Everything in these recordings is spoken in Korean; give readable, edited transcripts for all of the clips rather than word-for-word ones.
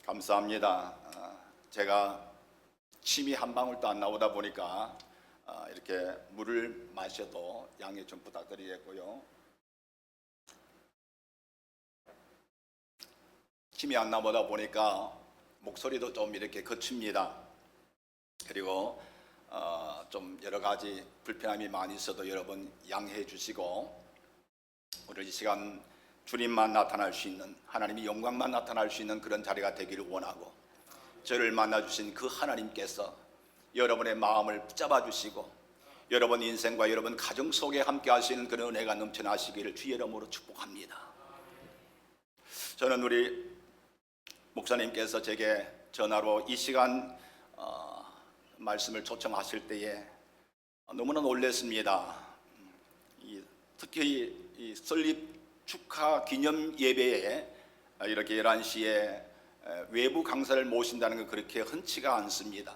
감사합니다. 제가 침이 한 방울도 안 나오다 보니까 이렇게 물을 마셔도 양해 좀 부탁드리겠고요. 침이 안 나오다 보니까 목소리도 좀 이렇게 거칩니다. 그리고 좀 여러 가지 불편함이 많이 있어도 여러분 양해해 주시고, 오늘 이 시간 주님만 나타날 수 있는, 하나님이 영광만 나타날 수 있는 그런 자리가 되기를 원하고, 저를 만나주신 그 하나님께서 여러분의 마음을 붙잡아 주시고 여러분 인생과 여러분 가정 속에 함께 하시는 그런 은혜가 넘쳐나시기를 주의 이름으로 축복합니다. 저는 우리 목사님께서 제게 전화로 이 시간 말씀을 초청하실 때에 너무나 놀랐습니다. 특히 이 설립 축하 기념 예배에 이렇게 11시에 외부 강사를 모신다는 건 그렇게 흔치가 않습니다.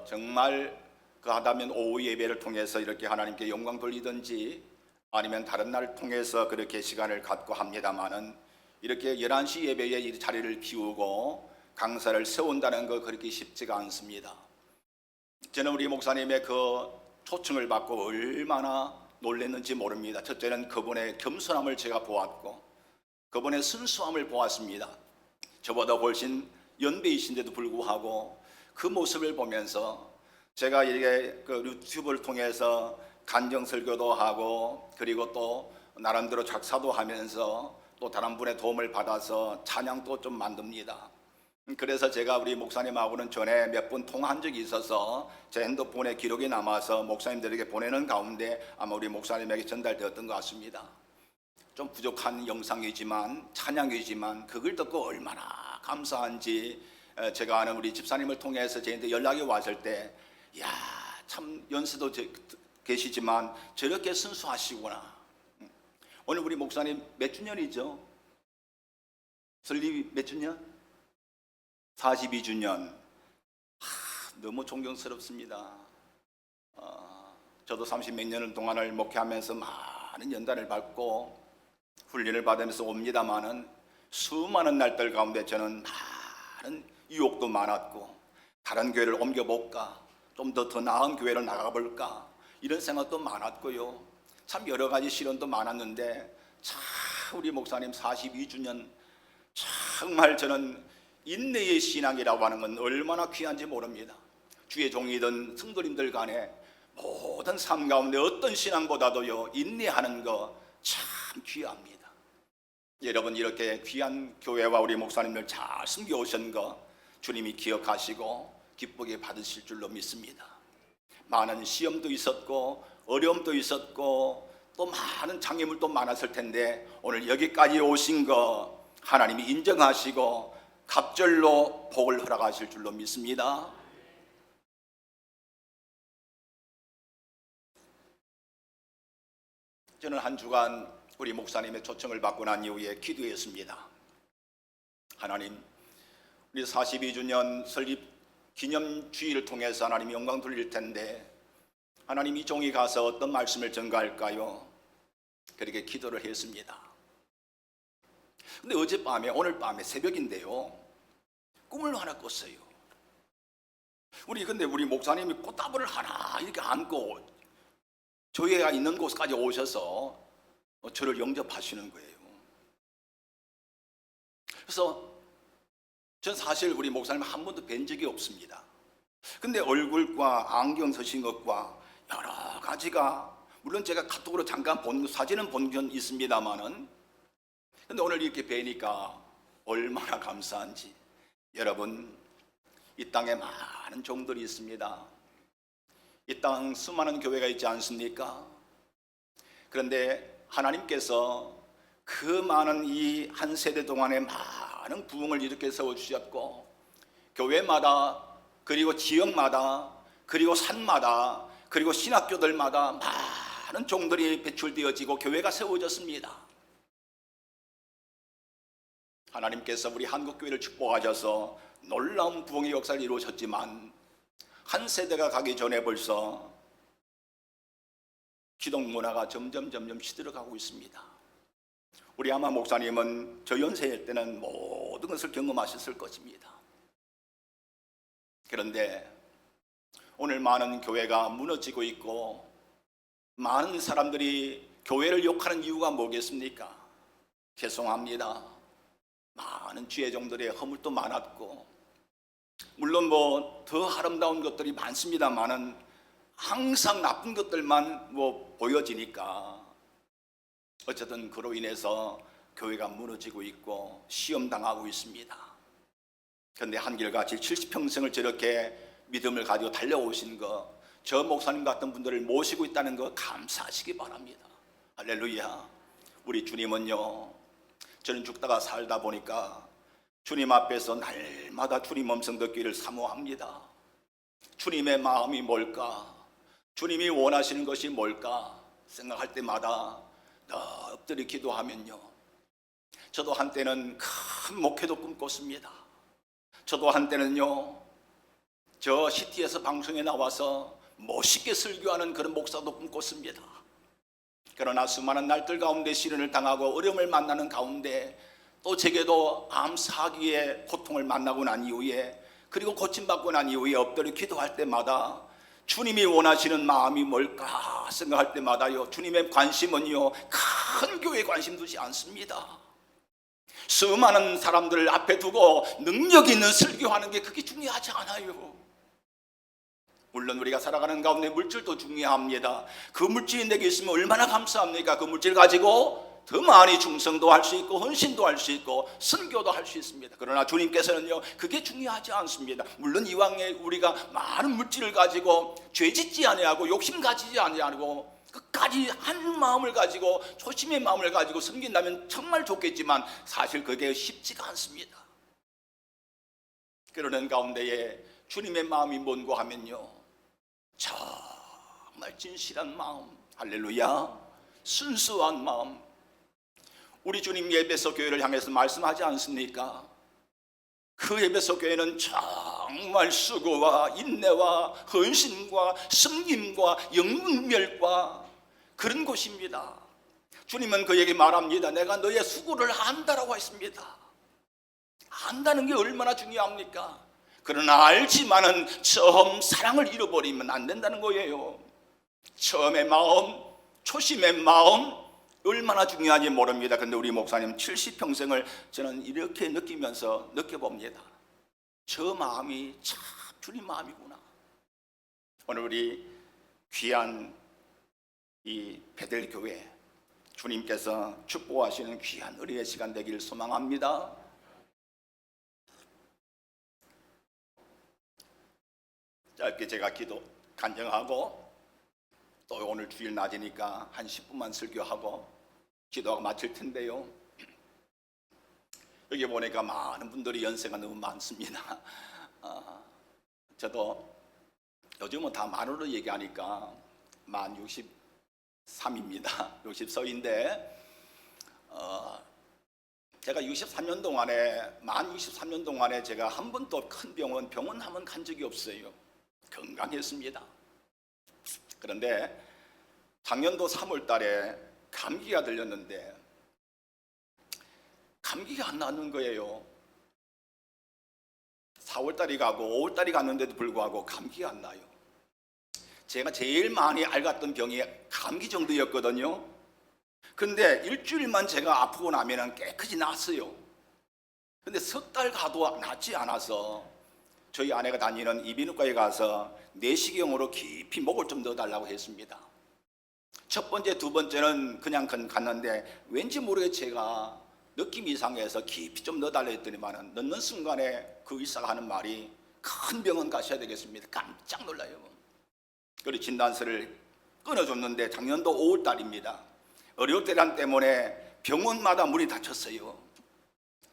정말 그하다면 오후 예배를 통해서 이렇게 하나님께 영광 돌리든지 아니면 다른 날을 통해서 그렇게 시간을 갖고 합니다만은, 이렇게 11시 예배에 이 자리를 비우고 강사를 세운다는 거 그렇게 쉽지가 않습니다. 저는 우리 목사님의 그 초청을 받고 얼마나 놀랐는지 모릅니다. 첫째는 그분의 겸손함을 제가 보았고 그분의 순수함을 보았습니다. 저보다 훨씬 연배이신데도 불구하고 그 모습을 보면서 제가 이게 그 유튜브를 통해서 간증 설교도 하고, 그리고 또 나름대로 작사도 하면서 또 다른 분의 도움을 받아서 찬양도 좀 만듭니다. 그래서 제가 우리 목사님하고는 전에 몇 번 통화한 적이 있어서 제 핸드폰에 기록이 남아서 목사님들에게 보내는 가운데 아마 우리 목사님에게 전달되었던 것 같습니다. 좀 부족한 영상이지만, 찬양이지만 그걸 듣고 얼마나 감사한지, 제가 아는 우리 집사님을 통해서 저한테 연락이 왔을 때, 야, 참 연세도 계시지만 저렇게 순수하시구나. 오늘 우리 목사님 몇 주년이죠? 설립이 몇 주년? 42주년. 너무 존경스럽습니다. 저도 30몇 년을 동안을 목회하면서 많은 연단을 받고 훈련을 받으면서 옵니다만은, 수많은 날들 가운데 저는 많은 유혹도 많았고, 다른 교회를 옮겨볼까, 좀 더 나은 교회로 나가볼까, 이런 생각도 많았고요. 참 여러 가지 시련도 많았는데, 참 우리 목사님 42주년 정말 저는 인내의 신앙이라고 하는 건 얼마나 귀한지 모릅니다. 주의 종이든 성도님들 간에 모든 삶 가운데 어떤 신앙보다도요, 인내하는 거 참 귀합니다. 여러분 이렇게 귀한 교회와 우리 목사님들 잘 섬겨오신 거 주님이 기억하시고 기쁘게 받으실 줄로 믿습니다. 많은 시험도 있었고 어려움도 있었고 또 많은 장애물도 많았을 텐데, 오늘 여기까지 오신 거 하나님이 인정하시고 갑절로 복을 허락하실 줄로 믿습니다. 저는 한 주간 우리 목사님의 초청을 받고 난 이후에 기도했습니다. 하나님, 우리 42주년 설립 기념주의를 통해서 하나님이 영광 돌릴 텐데, 하나님 이 종이 가서 어떤 말씀을 전가할까요? 그렇게 기도를 했습니다. 근데 어젯밤에, 오늘 밤에 새벽인데요, 꿈을 하나 꿨어요. 근데 우리 목사님이 꽃다발을 하나 이렇게 안고 교회가 있는 곳까지 오셔서 저를 영접하시는 거예요. 그래서 전 사실 우리 목사님 한 번도 뵌 적이 없습니다. 근데 얼굴과 안경 쓰신 것과 여러 가지가, 물론 제가 카톡으로 잠깐 사진은 본 건 있습니다만은, 근데 오늘 이렇게 뵈니까 얼마나 감사한지. 여러분, 이 땅에 많은 종들이 있습니다. 이 땅 수많은 교회가 있지 않습니까? 그런데 하나님께서 그 많은 이 한 세대 동안에 많은 부흥을 이렇게 세워주셨고, 교회마다, 그리고 지역마다, 그리고 산마다, 그리고 신학교들마다 많은 종들이 배출되어지고 교회가 세워졌습니다. 하나님께서 우리 한국교회를 축복하셔서 놀라운 부흥의 역사를 이루셨지만, 한 세대가 가기 전에 벌써 기독 문화가 점점 시들어가고 있습니다. 우리 아마 목사님은 저 연세일 때는 모든 것을 경험하셨을 것입니다. 그런데 오늘 많은 교회가 무너지고 있고 많은 사람들이 교회를 욕하는 이유가 뭐겠습니까? 죄송합니다. 많은 죄종들의 허물도 많았고, 물론 뭐 더 아름다운 것들이 많습니다만은 항상 나쁜 것들만 뭐 보여지니까 어쨌든 그로 인해서 교회가 무너지고 있고 시험당하고 있습니다. 그런데 한결같이 70평생을 저렇게 믿음을 가지고 달려오신 거, 저 목사님 같은 분들을 모시고 있다는 거 감사하시기 바랍니다. 할렐루야. 우리 주님은요, 저는 죽다가 살다 보니까 주님 앞에서 날마다 주님 음성 듣기를 사모합니다. 주님의 마음이 뭘까? 주님이 원하시는 것이 뭘까? 생각할 때마다 엎드려 기도하면요, 저도 한때는 큰 목회도 꿈꿨습니다. 저도 한때는요, 저 시티에서 방송에 나와서 멋있게 설교하는 그런 목사도 꿈꿨습니다. 그러나 수많은 날들 가운데 시련을 당하고 어려움을 만나는 가운데 또 제게도 암 사기의 고통을 만나고 난 이후에, 그리고 고침받고 난 이후에 엎드려 기도할 때마다 주님이 원하시는 마음이 뭘까 생각할 때마다요, 주님의 관심은요, 큰 교회에 관심 두지 않습니다. 수많은 사람들을 앞에 두고 능력 있는 설교하는 게 그게 중요하지 않아요. 물론 우리가 살아가는 가운데 물질도 중요합니다. 그 물질이 내게 있으면 얼마나 감사합니까? 그 물질 가지고 더 많이 중성도 할 수 있고 헌신도 할 수 있고 선교도 할 수 있습니다. 그러나 주님께서는요, 그게 중요하지 않습니다. 물론 이왕에 우리가 많은 물질을 가지고 죄짓지 아니하고 욕심 가지지 아니하고 끝까지 한 마음을 가지고 초심의 마음을 가지고 섬긴다면 정말 좋겠지만 사실 그게 쉽지가 않습니다. 그러는 가운데에 주님의 마음이 뭔고 하면요, 정말 진실한 마음, 할렐루야, 순수한 마음. 우리 주님 에베소 교회를 향해서 말씀하지 않습니까? 그 에베소 교회는 정말 수고와 인내와 헌신과 섬김과 영문멸과 그런 곳입니다. 주님은 그에게 말합니다. 내가 너의 수고를 안다라고 했습니다. 안다는 게 얼마나 중요합니까? 그러나 알지만은 처음 사랑을 잃어버리면 안 된다는 거예요. 처음의 마음, 초심의 마음 얼마나 중요한지 모릅니다. 그런데 우리 목사님 70평생을 저는 이렇게 느끼면서 느껴봅니다. 저 마음이 참 주님 마음이구나. 오늘 우리 귀한 이 베델교회, 주님께서 축복하시는 귀한 은혜의 시간 되기를 소망합니다. 짧게 제가 기도 간증하고 또 오늘 주일 낮이니까 한 10분만 설교하고 기도하고 마칠 텐데요, 여기 보니까 많은 분들이 연세가 너무 많습니다. 저도 요즘은 다 만으로 얘기하니까 만 63입니다. 64인데 제가 63년 동안에 만 63년 동안에 제가 한 번도 큰 병원 한 번 간 적이 없어요. 건강했습니다. 그런데 작년도 3월 달에 감기가 들렸는데 감기가 안 나는 거예요. 4월 달이 가고 5월 달이 갔는데도 불구하고 감기가 안 나요. 제가 제일 많이 앓았던 병이 감기 정도였거든요. 근데 일주일만 제가 아프고 나면 깨끗이 났어요. 근데 석 달 가도 낫지 않아서 저희 아내가 다니는 이비인후과에 가서 내시경으로 깊이 목을 좀 넣어달라고 했습니다. 첫 번째, 두 번째는 그냥 갔는데 왠지 모르게 제가 느낌이 이상해서 깊이 좀 넣어달라 했더니만 넣는 순간에 그 의사가 하는 말이 큰 병원 가셔야 되겠습니다. 깜짝 놀라요. 그리고 진단서를 끊어줬는데 작년도 5월 달입니다. 의료대란 때문에 병원마다 문이 닫혔어요.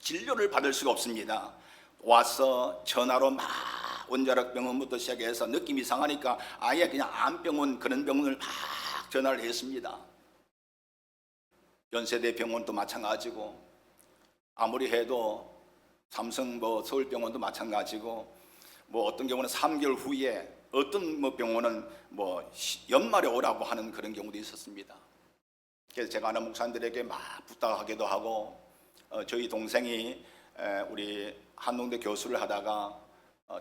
진료를 받을 수가 없습니다. 와서 전화로 막 원자력 병원부터 시작해서 느낌이 이상하니까 아예 그냥 암병원 그런 병원을 막 전화를 했습니다. 연세대 병원도 마찬가지고 아무리 해도 삼성 서울병원도 마찬가지고 어떤 경우는 3개월 후에 어떤 병원은 연말에 오라고 하는 그런 경우도 있었습니다. 그래서 제가 아는 목사님들에게 막 부탁하기도 하고 저희 동생이 우리 한동대 교수를 하다가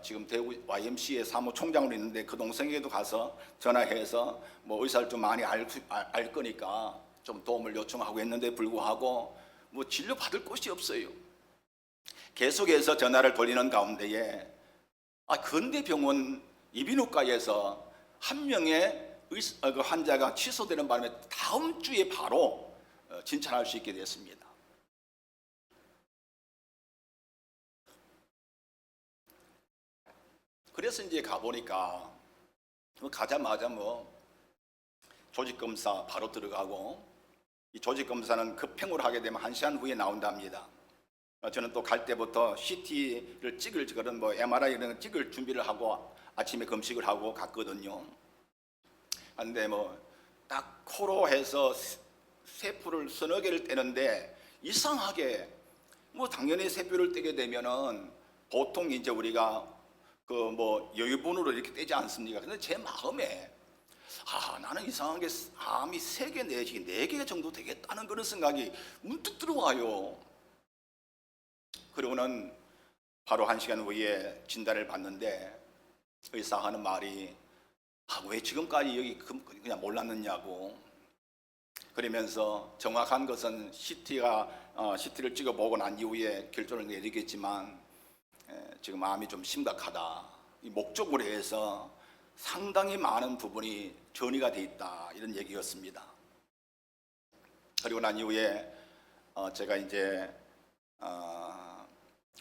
지금 대구 YMCA 사무총장으로 있는데 그 동생에게도 가서 전화해서 뭐 의사를 좀 많이 알 거니까 좀 도움을 요청하고 했는데 불구하고 뭐 진료 받을 곳이 없어요. 계속해서 전화를 돌리는 가운데에 근대병원 이비인후과에서 한 명의 그 환자가 취소되는 바람에 다음 주에 바로 진찰할 수 있게 됐습니다. 그래서 이제 가보니까 가자마자 조직검사 바로 들어가고, 이 조직검사는 급행으로 하게 되면 1시간 후에 나온답니다. 저는 또 갈 때부터 CT를 찍을 그런 MRI 이런 거 찍을 준비를 하고 아침에 검식을 하고 갔거든요. 근데 딱 코로 해서 세포를 서너 개를 떼는데 이상하게 당연히 세포를 떼게 되면은 보통 이제 우리가 여유분으로 이렇게 떼지 않습니까? 근데 제 마음에 나는 이상하게 암이 3개 내지 4개 정도 되겠다는 그런 생각이 문득 들어와요. 그러고는 바로 1시간 후에 진단을 받는데 의사가 하는 말이 왜 지금까지 여기 그냥 몰랐느냐고. 그러면서 정확한 것은 CT를 찍어보고 난 이후에 결론을 내리겠지만 지금 암이 좀 심각하다. 이 목적으로 해서 상당히 많은 부분이 전이가 돼 있다, 이런 얘기였습니다. 그리고 난 이후에 제가 이제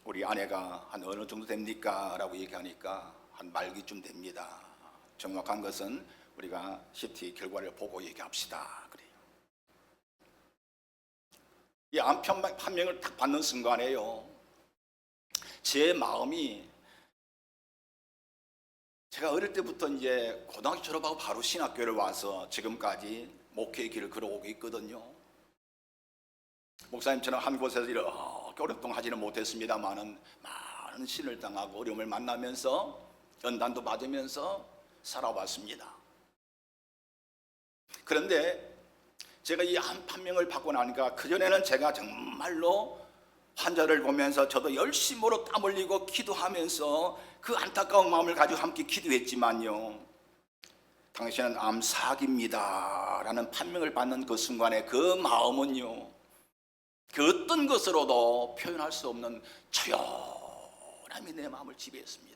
우리 아내가 한 어느 정도 됩니까? 라고 얘기하니까 한 말기쯤 됩니다. 정확한 것은 우리가 CT 결과를 보고 얘기합시다. 그래요. 이 암 판명을 딱 받는 순간에요, 제 마음이, 제가 어릴 때부터 이제 고등학교 졸업하고 바로 신학교를 와서 지금까지 목회의 길을 걸어오고 있거든요. 목사님처럼 한 곳에서 이렇게 오랫동안 하지는 못했습니다만은 많은 신을 당하고 어려움을 만나면서 연단도 받으면서 살아왔습니다. 그런데 제가 이 암 판명을 받고 나니까 그전에는 제가 정말로 환자를 보면서 저도 열심으로 땀 흘리고 기도하면서 그 안타까운 마음을 가지고 함께 기도했지만요, 당신은 암사기입니다 라는 판명을 받는 그 순간에 그 마음은요, 그 어떤 것으로도 표현할 수 없는 초연함이 내 마음을 지배했습니다.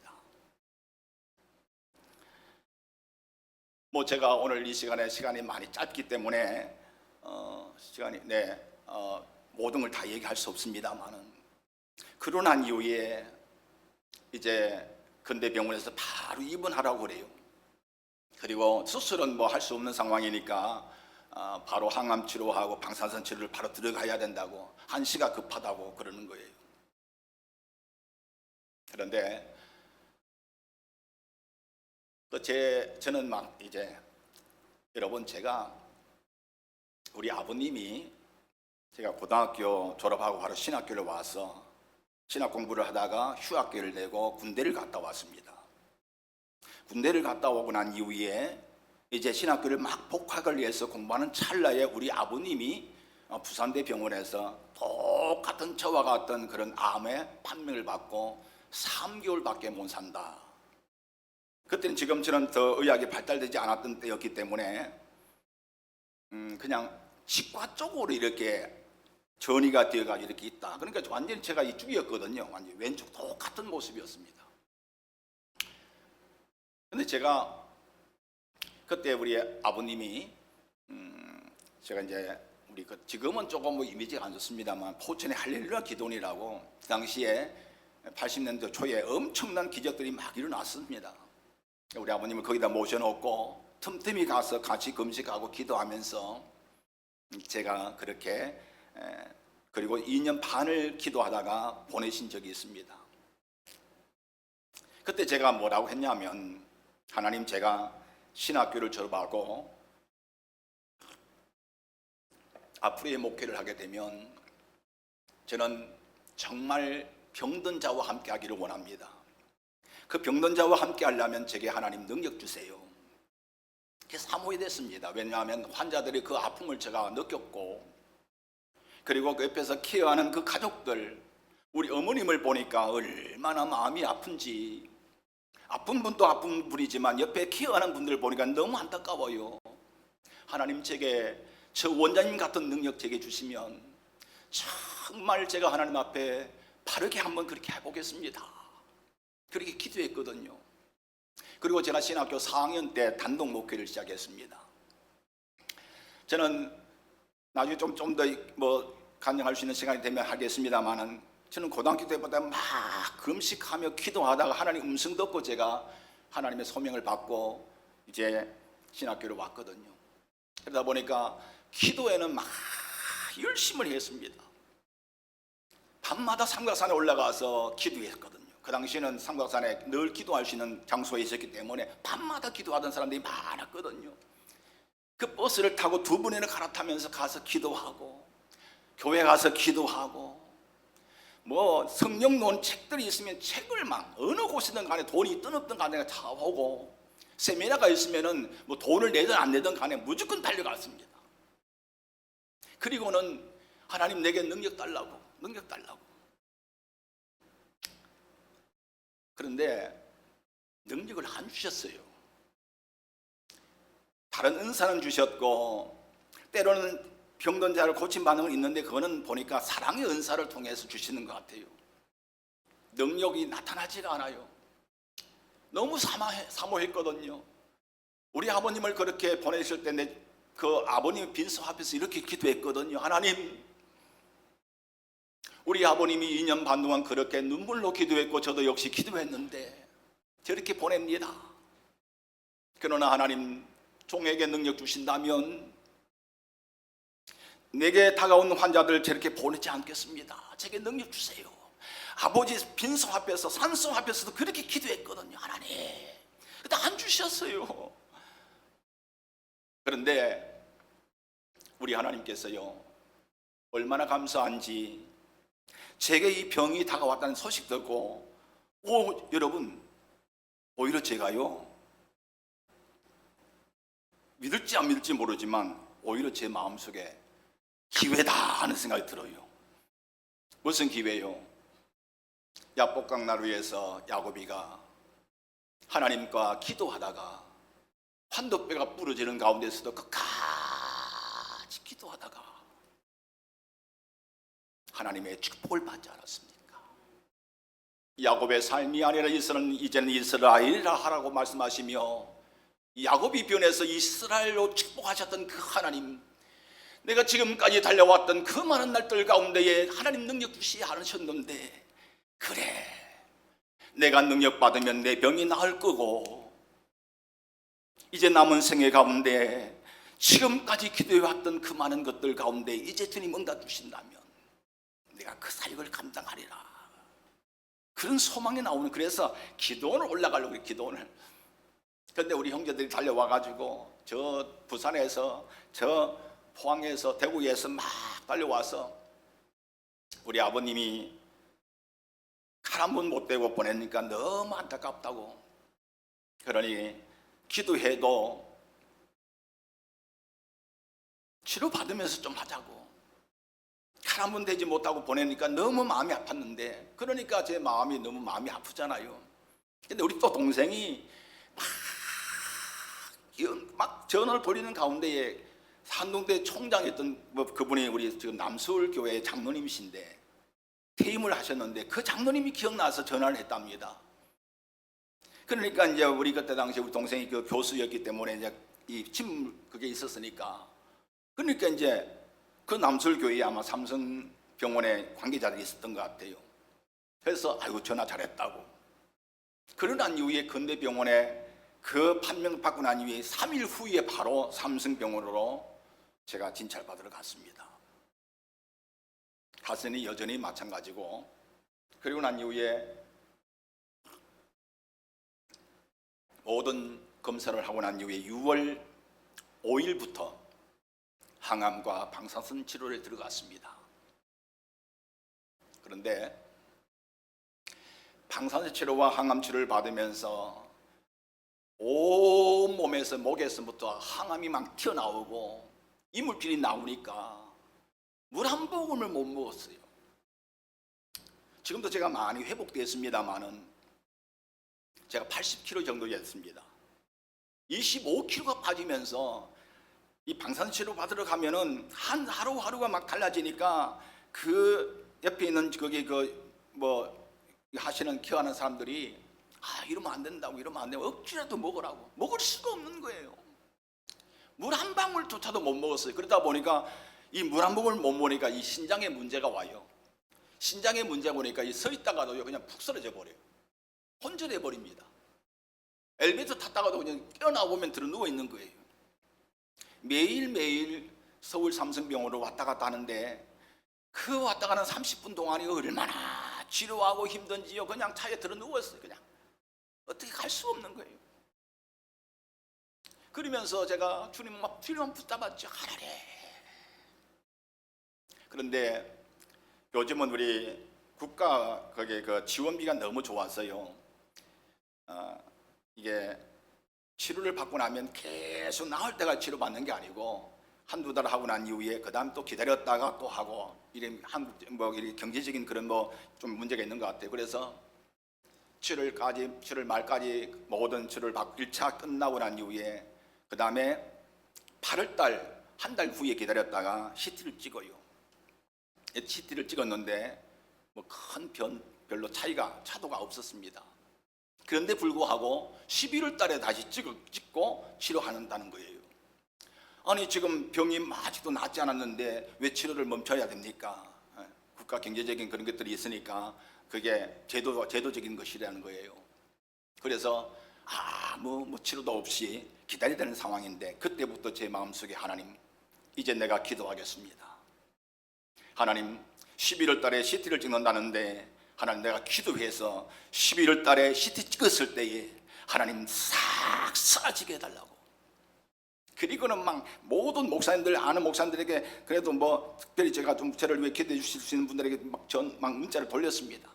제가 오늘 이 시간이 많이 짧기 때문에 모든 걸 다 얘기할 수 없습니다만은, 그러고 난 이후에 이제 근대병원에서 바로 입원하라고 그래요. 그리고 수술은 할 수 없는 상황이니까 바로 항암 치료하고 방사선 치료를 바로 들어가야 된다고, 한시가 급하다고 그러는 거예요. 그런데 저는 이제 여러분, 제가 우리 아버님이, 제가 고등학교 졸업하고 바로 신학교를 와서 신학 공부를 하다가 휴학기를 내고 군대를 갔다 왔습니다. 군대를 갔다 오고 난 이후에 이제 신학교를 막 복학을 위해서 공부하는 찰나에 우리 아버님이 부산대 병원에서 똑같은 저와 같은 그런 암의 판명을 받고 3개월밖에 못 산다. 그때는 지금처럼 더 의학이 발달되지 않았던 때였기 때문에 그냥 치과 쪽으로 이렇게 전이가 되어가지고 이렇게 있다. 그러니까 완전히 제가 이쪽이었거든요. 완전히 왼쪽 똑같은 모습이었습니다. 근데 제가 그때 우리 아버님이 제가 이제 지금은 조금 이미지가 안 좋습니다만 포천의 할렐루야 기도원이라고 그 당시에 80년대 초에 엄청난 기적들이 막 일어났습니다. 우리 아버님을 거기다 모셔놓고 틈틈이 가서 같이 금식하고 기도하면서 제가 그렇게 그리고 2년 반을 기도하다가 보내신 적이 있습니다. 그때 제가 뭐라고 했냐면, 하나님, 제가 신학교를 졸업하고 앞으로의 목회를 하게 되면 저는 정말 병든 자와 함께 하기를 원합니다. 그 병든 자와 함께 하려면 제게 하나님 능력 주세요. 사모이 됐습니다. 왜냐하면 환자들이 그 아픔을 제가 느꼈고, 그리고 그 옆에서 케어하는 그 가족들, 우리 어머님을 보니까 얼마나 마음이 아픈지, 아픈 분도 아픈 분이지만 옆에 케어하는 분들 보니까 너무 안타까워요. 하나님, 제게 저 원장님 같은 능력 제게 주시면 정말 제가 하나님 앞에 바르게 한번 그렇게 해보겠습니다. 그렇게 기도했거든요. 그리고 제가 신학교 4학년 때 단독 목회를 시작했습니다. 저는 나중에 좀 더 간증할 수 있는 시간이 되면 하겠습니다만은, 저는 고등학교 때보다 막 금식하며 기도하다가 하나님 음성 듣고 제가 하나님의 소명을 받고 이제 신학교를 왔거든요. 그러다 보니까 기도에는 막 열심을 했습니다. 밤마다 삼각산에 올라가서 기도했거든요. 그 당시에는 삼각산에 늘 기도할 수 있는 장소에 있었기 때문에 밤마다 기도하던 사람들이 많았거든요. 그 버스를 타고 2번이나 갈아타면서 가서 기도하고, 교회 가서 기도하고, 성경 논 책들이 있으면 책을 막 어느 곳이든 간에 돈이 있든 없든 간에 다 오고, 세미나가 있으면은 돈을 내든 안 내든 간에 무조건 달려갔습니다. 그리고는 하나님, 내게 능력 달라고. 그런데 능력을 안 주셨어요. 다른 은사는 주셨고, 때로는 병든 자를 고침 반응은 있는데, 그거는 보니까 사랑의 은사를 통해서 주시는 것 같아요. 능력이 나타나지가 않아요. 너무 사모했거든요. 우리 아버님을 그렇게 보내실 때 그 아버님 빈소 앞에서 이렇게 기도했거든요. 하나님, 우리 아버님이 2년 반 동안 그렇게 눈물로 기도했고 저도 역시 기도했는데 저렇게 보냅니다. 그러나 하나님, 종에게 능력 주신다면 내게 다가온 환자들 저렇게 보내지 않겠습니다. 제게 능력 주세요. 아버지 빈소 앞에서, 산소 앞에서도 그렇게 기도했거든요. 하나님, 근데 안 주셨어요. 그런데 우리 하나님께서요, 얼마나 감사한지, 제게 이 병이 다가왔다는 소식 듣고, 여러분, 오히려 제가요, 믿을지 안 믿을지 모르지만 오히려 제 마음속에 기회다 하는 생각이 들어요. 무슨 기회요? 야복강 나루에서 야곱이가 하나님과 기도하다가 환도뼈가 부러지는 가운데서도 끝까지 기도하다가 하나님의 축복을 받지 않았습니까? 야곱의 삶이 아니라 이제는 이스라엘이라 하라고 말씀하시며, 야곱이 변해서 이스라엘로 축복하셨던 그 하나님, 내가 지금까지 달려왔던 그 많은 날들 가운데에 하나님 능력 주시지 않으셨는데, 그래, 내가 능력 받으면 내 병이 나을 거고, 이제 남은 생애 가운데 지금까지 기도해왔던 그 많은 것들 가운데 이제 주님 응답 주신다면 내가 그 사역을 감당하리라, 그런 소망이 나오는, 그래서 기도원을 올라가려고 그래요. 기도원을. 그런데 우리 형제들이 달려와가지고 저 부산에서, 저 포항에서, 대구에서 막 달려와서 우리 아버님이 칼 한 번 못 대고 보내니까 너무 안타깝다고, 그러니 기도해도 치료받으면서 좀 하자고, 칼 한 번 대지 못하고 보내니까 너무 마음이 아팠는데, 그러니까 제 마음이 너무 마음이 아프잖아요. 근데 우리 또 동생이 막 전화를 돌리는 가운데에 산동대 총장이었던 그분이 우리 지금 남서울교회 장로님이신데 퇴임을 하셨는데, 그 장로님이 기억나서 전화를 했답니다. 그러니까 이제 우리 그때 당시 우리 동생이 그 교수였기 때문에 이제 이 그게 있었으니까, 그러니까 이제 그 남서울교회에 아마 삼성병원에 관계자들이 있었던 것 같아요. 그래서 아이고 전화 잘했다고. 그러고 난 이후에 근대병원에 그 판명 받고 난 이후에 3일 후에 바로 삼성병원으로 제가 진찰받으러 갔습니다. 갔으니 여전히 마찬가지고, 그리고 난 이후에 모든 검사를 하고 난 이후에 6월 5일부터 항암과 방사선 치료를 들어갔습니다. 그런데 방사선 치료와 항암 치료를 받으면서 온 몸에서 목에서부터 항암이 막 튀어나오고 이물질이 나오니까 물 한 모금을 못 먹었어요. 지금도 제가 많이 회복됐습니다만은 제가 80kg 정도 됐습니다. 25kg가 빠지면서 이 방사선치료 받으러 가면은 한 하루하루가 막 달라지니까 그 옆에 있는 거기 하시는 케어하는 사람들이 이러면 안 된다고, 이러면 안 되고 억지라도 먹으라고. 먹을 수가 없는 거예요. 물 한 방울조차도 못 먹었어요. 그러다 보니까 이 물 한 방울 못 먹으니까 이 신장에 문제가 와요. 신장에 문제가 오니까 이 서 있다가도 그냥 푹 쓰러져 버려요. 혼절해 버립니다. 엘리베이터 탔다가도 그냥 깨어나보면 들어 누워 있는 거예요. 매일매일 서울 삼성병원으로 왔다 갔다 하는데 그 왔다 가는 30분 동안이 얼마나 지루하고 힘든지요. 그냥 차에 들어 누웠어요. 그냥 어떻게 갈 수 없는 거예요. 그러면서 제가 주님만 붙잡았죠. 하나님. 그런데 요즘은 우리 국가 거기에 그 지원비가 너무 좋았어요. 이게 치료를 받고 나면 계속 나을 때가 치료받는 게 아니고 한두 달 하고 난 이후에 그 다음 또 기다렸다가 또 하고 이런 한국 이런 경제적인 그런 좀 문제가 있는 것 같아요. 그래서 7월 말까지 모든 치료를 받고 1차 끝나고 난 이후에 그 다음에 8월달 한 달 후에 기다렸다가 CT를 찍어요. CT를 찍었는데 큰 별로 차도가 없었습니다. 그런데 불구하고 11월 달에 다시 찍고 치료한다는 거예요. 아니 지금 병이 아직도 낫지 않았는데 왜 치료를 멈춰야 됩니까? 국가 경제적인 그런 것들이 있으니까 그게 제도적인 것이라는 거예요. 그래서 아무 치료도 없이 기다려야 되는 상황인데 그때부터 제 마음속에 하나님, 이제 내가 기도하겠습니다. 하나님, 11월 달에 CT를 찍는다는데 하나님, 내가 기도해서 11월 달에 CT 찍었을 때에 하나님 싹 사라지게 해달라고. 그리고는 막 모든 목사님들, 아는 목사님들에게 그래도 특별히 제가 좀 저를 위해 기도해 주실 수 있는 분들에게 막 문자를 돌렸습니다.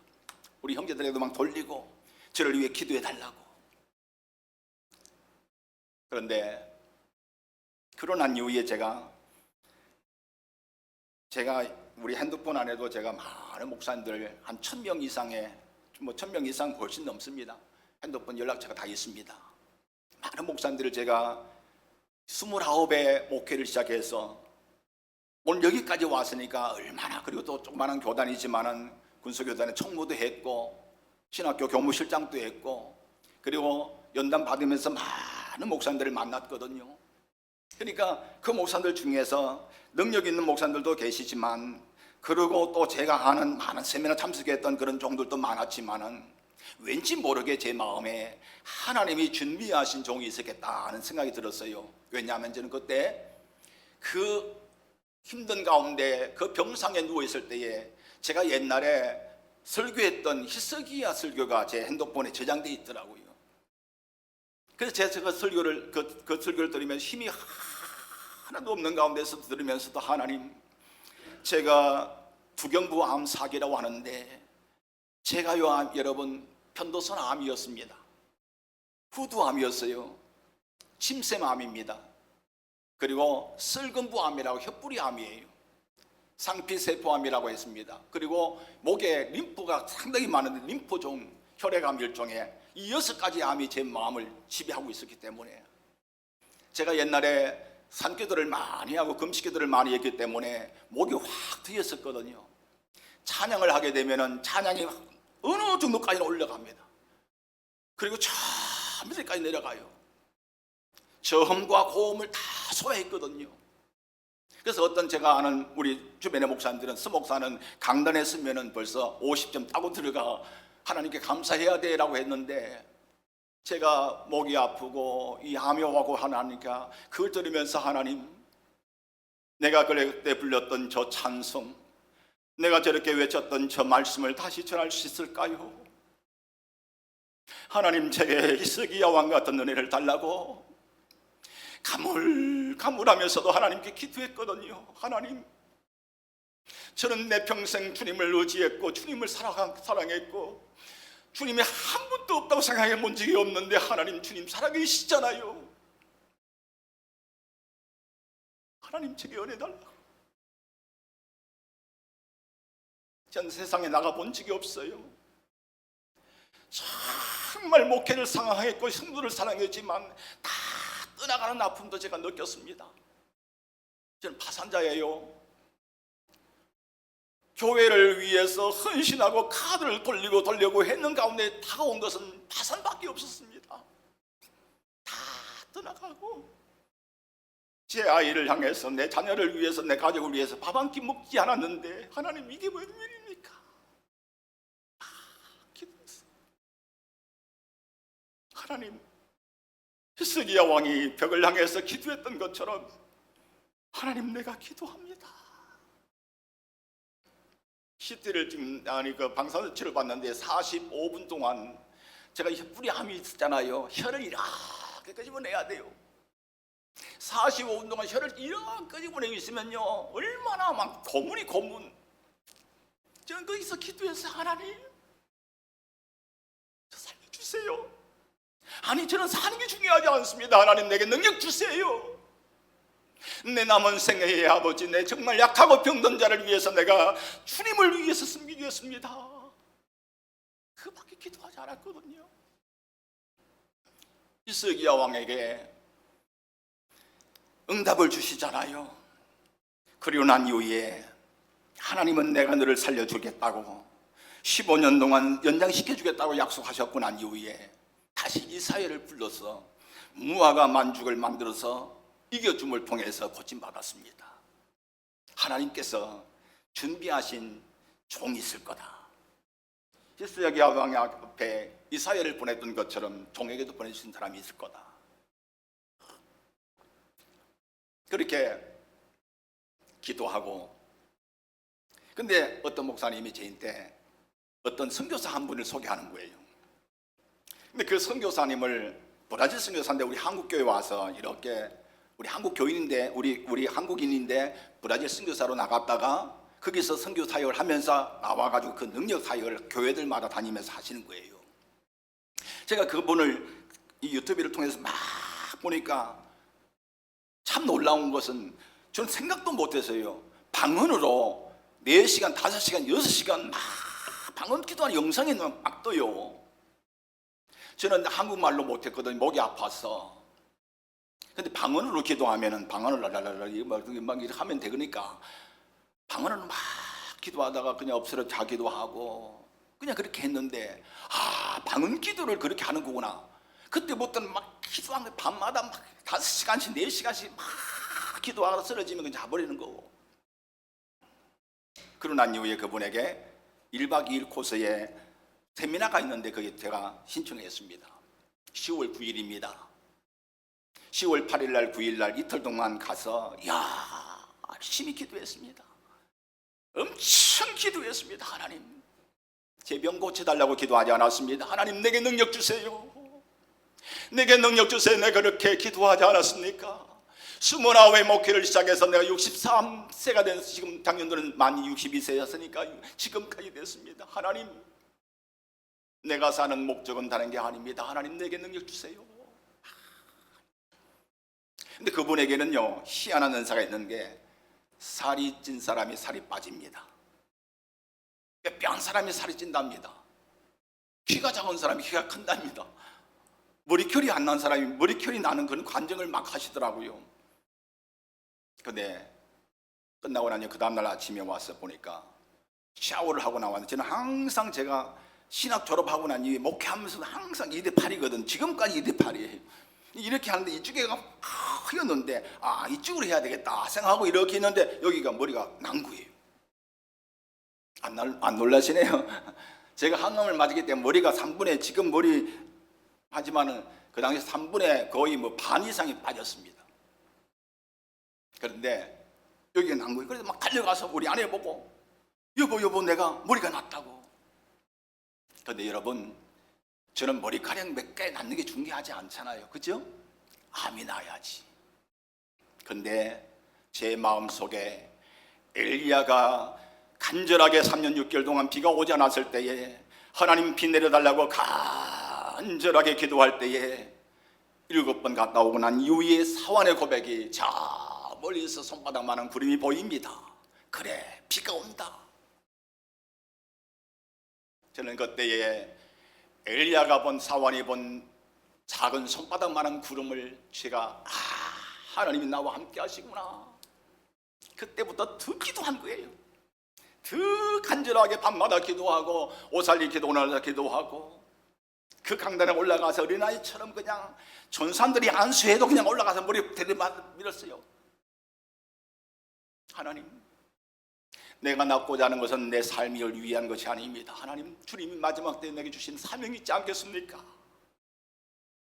우리 형제들에게도 막 돌리고 저를 위해 기도해 달라고. 그런데 그러고 난 이후에 제가 우리 핸드폰 안에도 제가 많은 목사님들 한 1000명 이상의 1000명 이상 훨씬 넘습니다. 핸드폰 연락처가 다 있습니다. 많은 목사님들을 제가 29의 목회를 시작해서 오늘 여기까지 왔으니까 얼마나, 그리고 또 조그마한 교단이지만은 군소교단에 총무도 했고 신학교 교무실장도 했고 그리고 연단 받으면서 많은 목사님들을 만났거든요. 그러니까 그 목사님들 중에서 능력 있는 목사님들도 계시지만 그리고 또 제가 아는 많은 세미나 참석했던 그런 종들도 많았지만은 왠지 모르게 제 마음에 하나님이 준비하신 종이 있었겠다 하는 생각이 들었어요. 왜냐하면 저는 그때 그 힘든 가운데 그 병상에 누워있을 때에 제가 옛날에 설교했던 히스기야 설교가 제 핸드폰에 저장되어 있더라고요. 그래서 제가 설교를 들으면서 힘이 하나도 없는 가운데서 들으면서도 하나님, 제가 두경부 암 사기라고 하는데 제가요 여러분 편도선 암이었습니다. 후두암이었어요. 침샘암입니다. 그리고 썰근부암이라고 혀뿌리암이에요. 상피세포암이라고 했습니다. 그리고 목에 림프가 상당히 많은데 림프종, 혈액암 일종의 이 6가지 암이 제 마음을 지배하고 있었기 때문에 제가 옛날에 산기도를 많이 하고 금식기도를 많이 했기 때문에 목이 확 트였었거든요. 찬양을 하게 되면은 찬양이 어느 정도까지는 올라갑니다. 그리고 저 밑에까지 내려가요. 저음과 고음을 다 소화했거든요. 그래서 어떤 제가 아는 우리 주변의 목사님들은 서목사는 강단에 서면은 벌써 50점 따고 들어가 하나님께 감사해야 돼라고 했는데 제가 목이 아프고 이 암이 오고 하나니까 그걸 들으면서 하나님, 내가 그때 불렸던 저 찬송, 내가 저렇게 외쳤던 저 말씀을 다시 전할 수 있을까요? 하나님, 제게 히스기야 왕 같은 은혜를 달라고 가물가물하면서도 하나님께 기도했거든요. 하나님, 저는 내 평생 주님을 의지했고 주님을 사랑했고 주님이 한 분도 없다고 생각해 본 적이 없는데 하나님 주님 살아계시잖아요. 하나님 제게 은혜 달라고. 전 세상에 나가본 적이 없어요. 정말 목회를 사랑했고 성도를 사랑했지만 다 떠나가는 아픔도 제가 느꼈습니다. 저는 파산자예요. 교회를 위해서 헌신하고 카드를 돌리고 했는 가운데 다가온 것은 파산밖에 없었습니다. 다 떠나가고 제 아이를 향해서 내 자녀를 위해서 내 가족을 위해서 밥 한 끼 먹지 않았는데 하나님 이게 웬 일입니까? 기도했어요. 하나님 히스기야 왕이 벽을 향해서 기도했던 것처럼 하나님 내가 기도합니다. CT를 지금 그 방사선 치료를 받는데 45분 동안 제가 뿌리암이 있었잖아요. 혀를 이렇게 끄집어내야 돼요. 45분 동안 혀를 이렇게 끄집어내고 있으면요 얼마나 막 고문. 저는 거기서 기도해서 하나님 저 살려주세요. 아니 저는 사는 게 중요하지 않습니다. 하나님 내게 능력 주세요. 내 남은 생애의 아버지, 내 정말 약하고 병든 자를 위해서 내가 주님을 위해서 섬기겠습니다. 그밖에 기도하지 않았거든요. 히스기야 왕에게 응답을 주시잖아요. 그리고 난 이후에 하나님은 내가 너를 살려주겠다고 15년 동안 연장시켜주겠다고 약속하셨고 난 이후에 다시 이사야를 불러서 무화과 만죽을 만들어서 이겨줌을 통해서 고침받았습니다. 하나님께서 준비하신 종이 있을 거다. 히스기야 왕 앞에 이사야를 보냈던 것처럼 종에게도 보내주신 사람이 있을 거다. 그렇게 기도하고 근데 어떤 목사님이 저한테 어떤 선교사 한 분을 소개하는 거예요. 근데 그 선교사님을 브라질 선교사인데 우리 한국교회 와서 이렇게 우리 한국 교인인데 우리 한국인인데 브라질 선교사로 나갔다가 거기서 선교 사역을 하면서 나와가지고 그 능력 사역을 교회들마다 다니면서 하시는 거예요. 제가 그분을 이 유튜브를 통해서 막 보니까 참 놀라운 것은 저는 생각도 못했어요. 방언으로 4시간, 5시간, 6시간 막 방언 기도하는 영상이 막 떠요. 저는 한국말로 못했거든요. 목이 아파서. 근데 방언으로 기도하면은 방언을 막 이렇게 하면 되니까 방언으로 막 기도하다가 그냥 엎스려 자기도 하고 그냥 그렇게 했는데 방언 기도를 그렇게 하는 거구나. 그때부터는 막 기도하는 밤마다 막 5시간씩 4시간씩 막 기도하다 쓰러지면 그냥 자버리는 거고. 그러고 난 이후에 그분에게 1박 2일 코스에 세미나가 있는데 거기 제가 신청했습니다. 10월 9일입니다. 10월 8일 날 9일 날 이틀 동안 가서 열심히 기도했습니다. 엄청 기도했습니다. 하나님 제 병 고쳐달라고 기도하지 않았습니다. 하나님 내게 능력 주세요. 내게 능력 주세요. 내가 그렇게 기도하지 않았습니까? 29회 목회를 시작해서 내가 63세가 돼서 지금 작년도는 만 62세였으니까 지금까지 됐습니다. 하나님 내가 사는 목적은 다른 게 아닙니다. 하나님 내게 능력 주세요. 근데 그분에게는요 희한한 은사가 있는 게 살이 찐 사람이 살이 빠집니다. 뼈한 사람이 살이 찐답니다. 키가 작은 사람이 키가 큰답니다. 머리결이 안 난 사람이 머리결이 나는 그런 관정을 막 하시더라고요. 근데 끝나고 나니 그 다음날 아침에 와서 보니까 샤워를 하고 나왔는데 저는 항상 제가 신학 졸업하고 난 이후에 목회하면서도 항상 2대8이거든. 지금까지 2대8이에요. 이렇게 하는데 이쪽에가 흐였는데 이쪽으로 해야 되겠다 생각하고 이렇게 했는데 여기가 머리가 난 거예요. 안 놀라시네요. 제가 항암을 맞았기 때문에 머리가 3분의 지금 머리 하지만은 그 당시 3분의 거의 반 이상이 빠졌습니다. 그런데 여기가 난 거예요. 그래서 막 달려가서 우리 아내 보고 여보 내가 머리가 났다고. 그런데 여러분 저는 머리카락 몇 개 낳는 게 중요하지 않잖아요. 그죠? 암이 나야지. 근데 제 마음속에 엘리야가 간절하게 3년 6개월 동안 비가 오지 않았을 때에 하나님 비 내려달라고 간절하게 기도할 때에 7번 갔다 오고 난 이후에 사환의 고백이 저 멀리서 손바닥만한 구름이 보입니다. 그래, 비가 온다. 저는 그때에 엘리야가 본, 사환이 본 작은 손바닥만한 구름을 제가 하나님이 나와 함께 하시구나. 그때부터 더 기도한 거예요. 더 간절하게 밤마다 기도하고 오살리 기도하다 기도하고 그 강단에 올라가서 어린아이처럼 그냥 전사들이 안수해도 그냥 올라가서 머리 들이밀었어요. 하나님, 내가 낳고자 하는 것은 내 삶을 위한 것이 아닙니다. 하나님, 주님이 마지막 때에 내게 주신 사명이 있지 않겠습니까?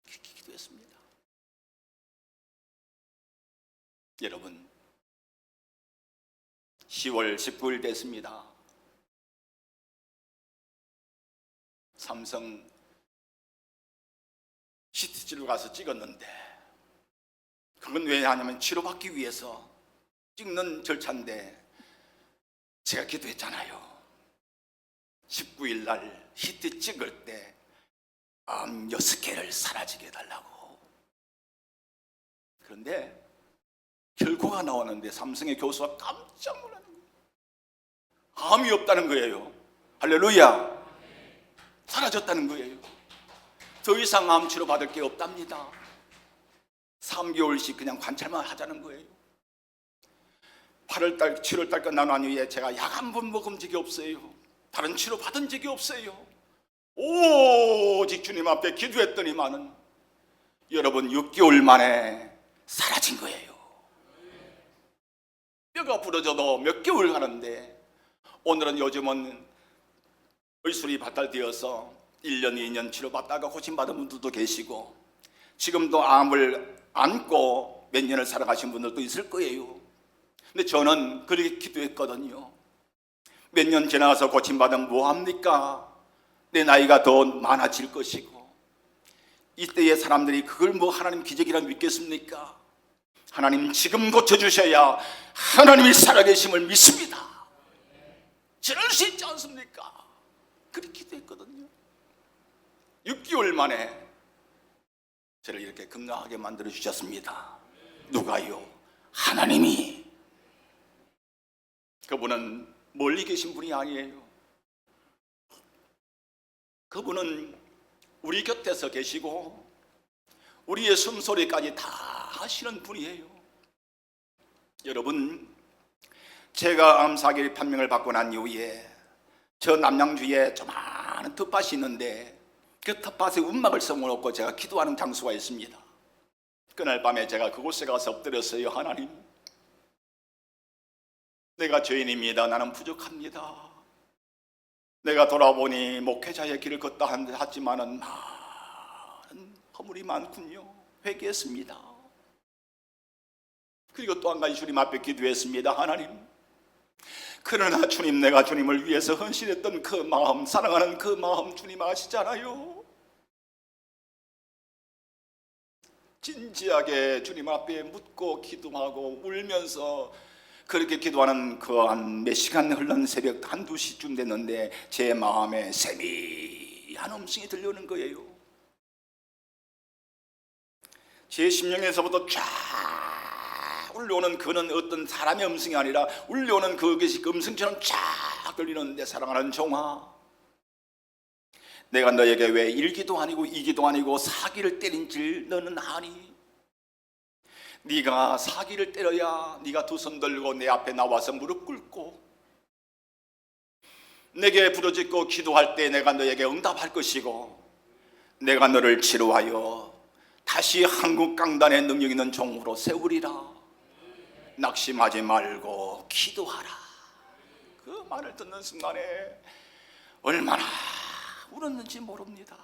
그렇게 기도했습니다. 여러분, 10월 19일 됐습니다. 삼성 CTG로 가서 찍었는데, 그건 왜 하냐면 치료받기 위해서 찍는 절차인데, 제가 기도했잖아요. 19일 날 CT 찍을 때 암 6개를 사라지게 해달라고. 그런데 결과가 나왔는데 삼성의 교수가 깜짝 놀라는 거예요. 암이 없다는 거예요. 할렐루야. 사라졌다는 거예요. 더 이상 암 치료 받을 게 없답니다. 3개월씩 그냥 관찰만 하자는 거예요. 8월달, 7월달 끝난 이후에 제가 약 한 번 먹은 적이 없어요. 다른 치료 받은 적이 없어요. 오직 주님 앞에 기도했더니만은 여러분 6개월 만에 사라진 거예요. 뼈가 부러져도 몇 개월 가는데, 오늘은 요즘은 의술이 발달되어서 1년, 2년 치료받다가 고침받은 분들도 계시고, 지금도 암을 안고 몇 년을 살아가신 분들도 있을 거예요. 근데 저는 그렇게 기도했거든요. 몇 년 지나서 고침받으면 뭐합니까? 내 나이가 더 많아질 것이고, 이때의 사람들이 그걸 뭐 하나님 기적이라 믿겠습니까? 하나님 지금 고쳐주셔야 하나님이 살아계심을 믿습니다. 저럴 수 있지 않습니까? 그렇게 기도했거든요. 6개월 만에 저를 이렇게 건강하게 만들어 주셨습니다. 누가요? 하나님이. 그분은 멀리 계신 분이 아니에요. 그분은 우리 곁에서 계시고 우리의 숨소리까지 다 하시는 분이에요. 여러분, 제가 암사기 판명을 받고 난 이후에 저 남양주에 조그마한 텃밭이 있는데, 그 텃밭에 움막을 세워놓고 제가 기도하는 장소가 있습니다. 그날 밤에 제가 그곳에 가서 엎드렸어요. 하나님, 내가 죄인입니다. 나는 부족합니다. 내가 돌아보니 목회자의 길을 걷다 하지만은 많은 허물이 많군요. 회개했습니다. 그리고 또 한 가지 주님 앞에 기도했습니다. 하나님, 그러나 주님, 내가 주님을 위해서 헌신했던 그 마음, 사랑하는 그 마음 주님 아시잖아요. 진지하게 주님 앞에 묻고 기도하고 울면서 그렇게 기도하는 그 한 몇 시간 흘른 새벽 1, 2시쯤 됐는데 제 마음에 세미한 음성이 들려오는 거예요. 제 심령에서부터 쫙 울려오는, 그는 어떤 사람의 음성이 아니라 울려오는 그것이 음성처럼 쫙 들리는데, 사랑하는 종아, 내가 너에게 왜 1기도 아니고 2기도 아니고 4기를 때린 줄 너는 아니? 네가 4기를 때려야 네가 두 손 들고 내 앞에 나와서 무릎 꿇고 내게 부르짖고 기도할 때 내가 너에게 응답할 것이고, 내가 너를 치료하여 다시 한국 강단의 능력 있는 종으로 세우리라. 낙심하지 말고 기도하라. 그 말을 듣는 순간에 얼마나 울었는지 모릅니다.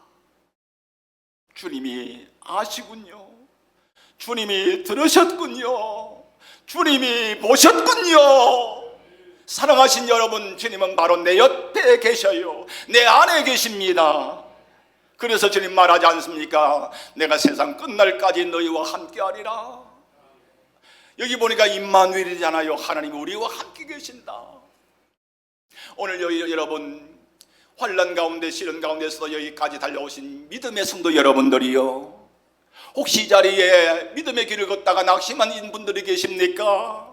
주님이 아시군요. 주님이 들으셨군요. 주님이 보셨군요. 사랑하신 여러분, 주님은 바로 내 옆에 계셔요. 내 안에 계십니다. 그래서 주님 말하지 않습니까? 내가 세상 끝날까지 너희와 함께하리라. 여기 보니까 임마누엘이잖아요. 하나님이 우리와 함께 계신다. 오늘 여러분, 환난 가운데 시련 가운데서도 여기까지 달려오신 믿음의 성도 여러분들이요, 혹시 이 자리에 믿음의 길을 걷다가 낙심한 분들이 계십니까?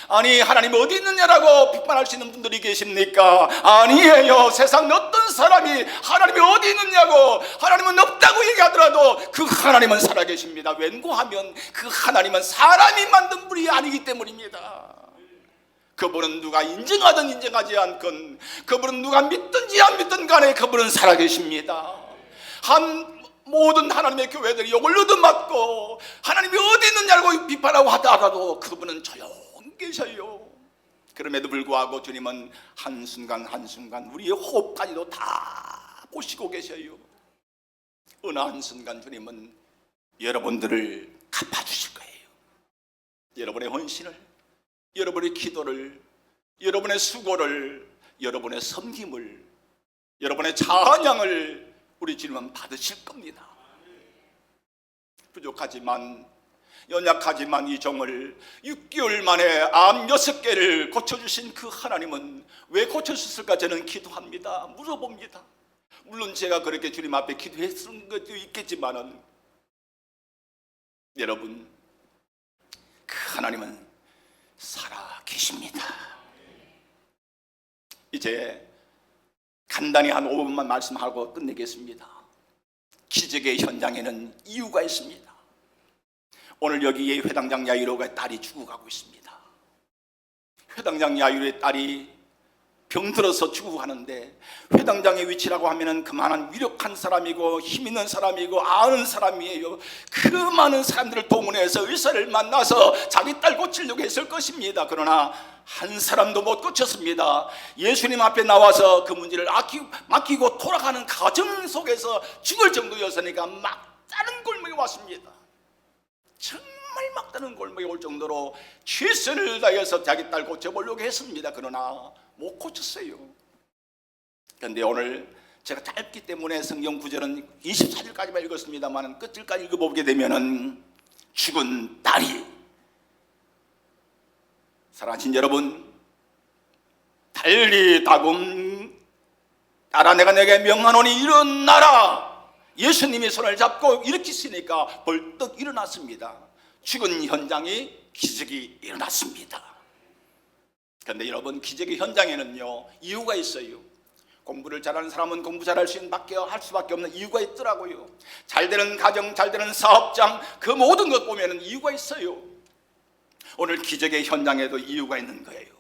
아니, 하나님 어디 있느냐라고 비판할 수 있는 분들이 계십니까? 아니에요. 세상 어떤 사람이 하나님이 어디 있느냐고, 하나님은 없다고 얘기하더라도 그 하나님은 살아계십니다. 웬고하면 그 하나님은 사람이 만든 분이 아니기 때문입니다. 그분은 누가 인정하든 인정하지 않건, 그분은 누가 믿든지 안 믿든 간에 그분은 살아계십니다. 모든 하나님의 교회들이 욕을 얻어맞고 하나님이 어디 있느냐고 비판하고 하더라도 그분은 조용히 계셔요. 그럼에도 불구하고 주님은 한순간 한순간 우리의 호흡까지도 다 보시고 계셔요. 어느 한순간 주님은 여러분들을 갚아주실 거예요. 여러분의 헌신을, 여러분의 기도를, 여러분의 수고를, 여러분의 섬김을, 여러분의 찬양을 우리 주님은 받으실 겁니다. 부족하지만, 연약하지만 이 종을 6개월 만에 암 6개를 고쳐주신 그 하나님은 왜 고쳐주셨을까? 저는 기도합니다. 물어봅니다. 물론 제가 그렇게 주님 앞에 기도했던 것도 있겠지만은, 여러분, 그 하나님은 살아 계십니다. 이제 간단히 한 5분만 말씀하고 끝내겠습니다. 기적의 현장에는 이유가 있습니다. 오늘 여기에 회당장 야이로의 딸이 죽어가고 있습니다. 회당장 야이로의 딸이 병들어서 죽어가는데, 회당장의 위치라고 하면은 그만한 위력한 사람이고 힘 있는 사람이고 아는 사람이에요. 그 많은 사람들을 동원해서 의사를 만나서 자기 딸 고치려고 했을 것입니다. 그러나 한 사람도 못 고쳤습니다. 예수님 앞에 나와서 그 문제를 맡기고 돌아가는 과정 속에서 죽을 정도였으니까 막다른 골목에 왔습니다. 정말 막다른 골목에 올 정도로 최선을 다해서 자기 딸 고쳐보려고 했습니다. 그러나 못 고쳤어요. 그런데 오늘 제가 짧기 때문에 성경 구절은 24절까지만 읽었습니다만 끝절까지 읽어보게 되면은 죽은 딸이, 사랑하신 여러분, 달리 다금 딸아 내가 내게 명하노니 일어나라. 예수님이 손을 잡고 일으키시니까 벌떡 일어났습니다. 죽은 현장에 기적이 일어났습니다. 그런데 여러분, 기적의 현장에는요 이유가 있어요. 공부를 잘하는 사람은 공부 잘할 수 있는 할 수밖에 없는 이유가 있더라고요. 잘되는 가정, 잘되는 사업장, 그 모든 것 보면은 이유가 있어요. 오늘 기적의 현장에도 이유가 있는 거예요.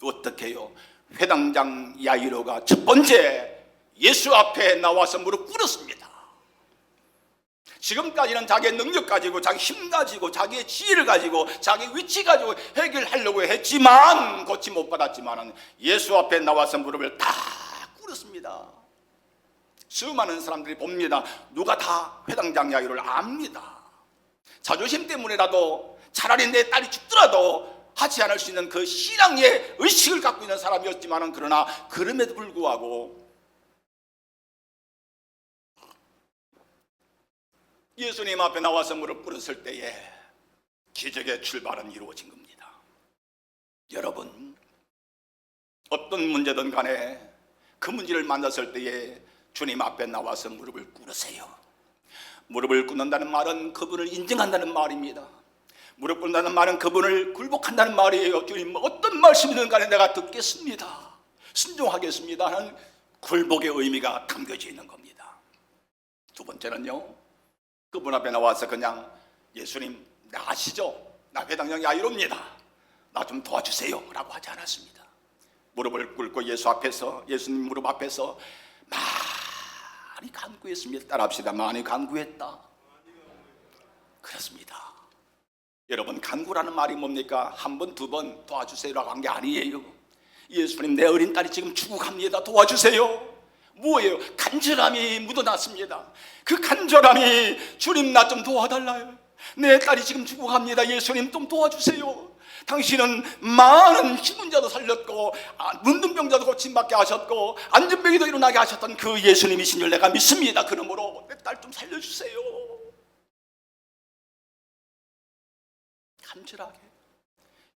어떻게요? 회당장 야이로가 첫 번째 예수 앞에 나와서 무릎 꿇었습니다. 지금까지는 자기의 능력 가지고, 자기 힘 가지고, 자기의 지혜를 가지고, 자기 위치 가지고 해결하려고 했지만 고침 못 받았지만 예수 앞에 나와서 무릎을 다 꿇었습니다. 수많은 사람들이 봅니다. 누가 다 회당장 야이로를 압니다. 자존심 때문에라도 차라리 내 딸이 죽더라도 하지 않을 수 있는 그 신앙의 의식을 갖고 있는 사람이었지만, 그러나 그럼에도 불구하고 예수님 앞에 나와서 무릎 꿇었을 때에 기적의 출발은 이루어진 겁니다. 여러분, 어떤 문제든 간에 그 문제를 만났을 때에 주님 앞에 나와서 무릎을 꿇으세요. 무릎을 꿇는다는 말은 그분을 인정한다는 말입니다. 무릎 꿇는다는 말은 그분을 굴복한다는 말이에요. 주님 어떤 말씀이든 간에 내가 듣겠습니다, 순종하겠습니다 하는 굴복의 의미가 담겨져 있는 겁니다. 두 번째는요, 그분 앞에 나와서 그냥 예수님 나 아시죠? 나 회당장 야이로입니다. 나 좀 도와주세요 라고 하지 않았습니다. 무릎을 꿇고 예수님 무릎 앞에서 많이 간구했습니다. 따라합시다. 많이 간구했다. 그렇습니다. 여러분, 간구라는 말이 뭡니까? 한 번, 두 번 도와주세요라고 한 게 아니에요. 예수님 내 어린 딸이 지금 죽어갑니다. 도와주세요. 뭐예요? 간절함이 묻어났습니다. 그 간절함이 주님 나 좀 도와달라요. 내 딸이 지금 죽어갑니다. 예수님 좀 도와주세요. 당신은 많은 힘은 자도 살렸고 문둥병자도 고침받게 하셨고 안전병이도 일어나게 하셨던 그 예수님이신 줄 내가 믿습니다. 그러므로 내 딸 좀 살려주세요. 간절하게.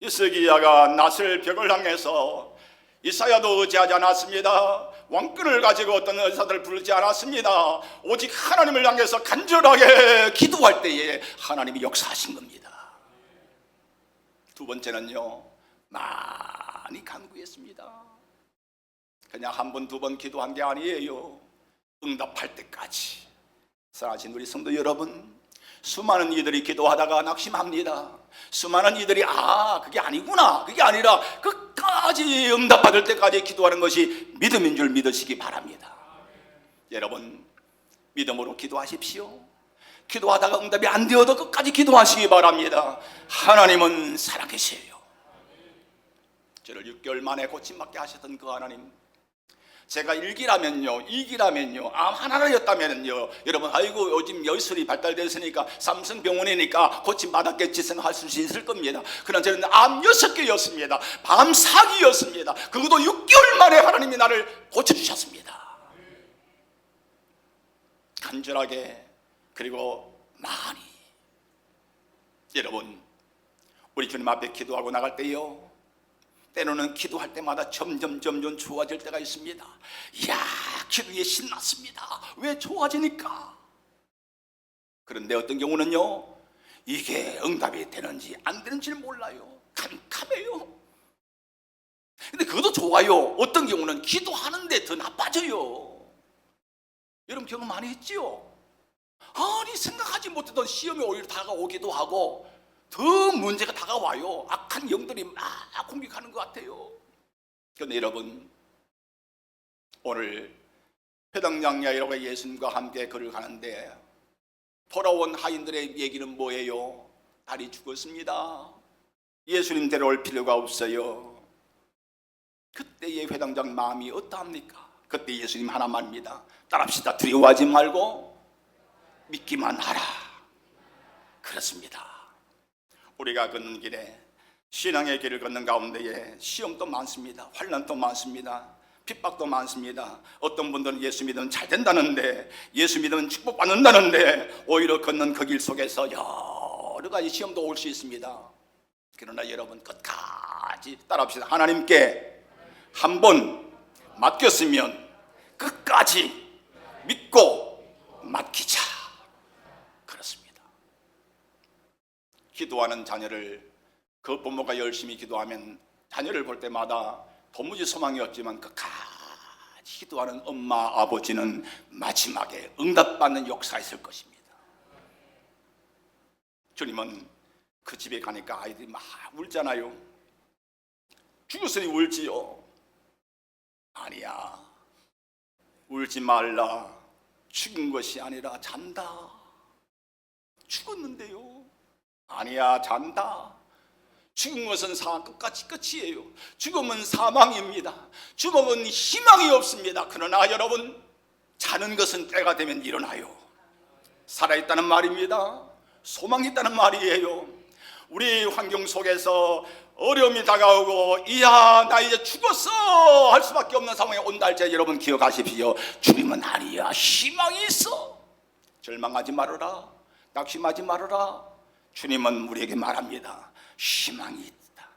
히스기야가 낫을 벽을 향해서 이사야도 의지하지 않았습니다. 왕권을 가지고 어떤 의사들을 부르지 않았습니다. 오직 하나님을 향해서 간절하게 기도할 때에 하나님이 역사하신 겁니다. 두 번째는요, 많이 간구했습니다. 그냥 한 번, 두 번 기도한 게 아니에요. 응답할 때까지. 사랑하신 우리 성도 여러분, 수많은 이들이 기도하다가 낙심합니다. 수많은 이들이 그게 아니구나, 그게 아니라 끝까지 응답받을 때까지 기도하는 것이 믿음인 줄 믿으시기 바랍니다. 여러분, 믿음으로 기도하십시오. 기도하다가 응답이 안 되어도 끝까지 기도하시기 바랍니다. 하나님은 살아계세요. 저를 6개월 만에 고침받게 하셨던 그 하나님, 제가 1기라면요, 2기라면요, 암 하나였다면요, 여러분, 아이고 요즘 예술이 발달됐으니까 삼성병원이니까 고침받았겠지 생각할 수 있을 겁니다. 그러나 저는 암 6개였습니다. 밤 4기였습니다. 그것도 6개월 만에 하나님이 나를 고쳐주셨습니다. 간절하게, 그리고 많이. 여러분, 우리 주님 앞에 기도하고 나갈 때요, 때로는 기도할 때마다 점점 좋아질 때가 있습니다. 이야, 기도에 신났습니다. 왜 좋아지니까? 그런데 어떤 경우는요, 이게 응답이 되는지 안 되는지를 몰라요. 캄캄해요. 근데 그것도 좋아요. 어떤 경우는 기도하는데 더 나빠져요. 여러분 경험 많이 했지요? 아니, 생각하지 못했던 시험이 오히려 다가오기도 하고 더 문제가 다가와요. 악한 영들이 막 공격하는 것 같아요. 그런데 여러분, 오늘 회당장야이라고 예수님과 함께 걸을 가는데 돌아온 하인들의 얘기는 뭐예요? 딸이 죽었습니다. 예수님 데려올 필요가 없어요. 그때의 회당장 마음이 어떠합니까? 그때 예수님 하나 말입니다. 따라합시다. 두려워하지 말고 믿기만 하라. 그렇습니다. 우리가 걷는 길에, 신앙의 길을 걷는 가운데에 시험도 많습니다. 환난도 많습니다. 핍박도 많습니다. 어떤 분들은 예수 믿으면 잘 된다는데, 예수 믿으면 축복받는다는데, 오히려 걷는 그 길 속에서 여러 가지 시험도 올 수 있습니다. 그러나 여러분, 끝까지 따라합시다. 하나님께 한 번 맡겼으면 끝까지 믿고 맡기자. 그렇습니다. 기도하는 자녀를, 그 부모가 열심히 기도하면 자녀를 볼 때마다 도무지 소망이 없지만 끝까지 기도하는 엄마, 아버지는 마지막에 응답받는 역사가 있을 것입니다. 주님은 그 집에 가니까 아이들이 막 울잖아요. 죽었으니 울지요. 아니야, 울지 말라. 죽은 것이 아니라 잔다. 죽었는데요. 아니야, 잔다. 죽은 것은 끝까지 끝이에요. 죽음은 사망입니다. 죽음은 희망이 없습니다. 그러나 여러분, 자는 것은 때가 되면 일어나요. 살아있다는 말입니다. 소망이 있다는 말이에요. 우리 환경 속에서 어려움이 다가오고, 이야, 나 이제 죽었어 할 수밖에 없는 상황에 온다 할 때 여러분 기억하십시오. 죽음은 아니야, 희망이 있어. 절망하지 말아라. 낙심하지 말아라. 주님은 우리에게 말합니다. 희망이 있다.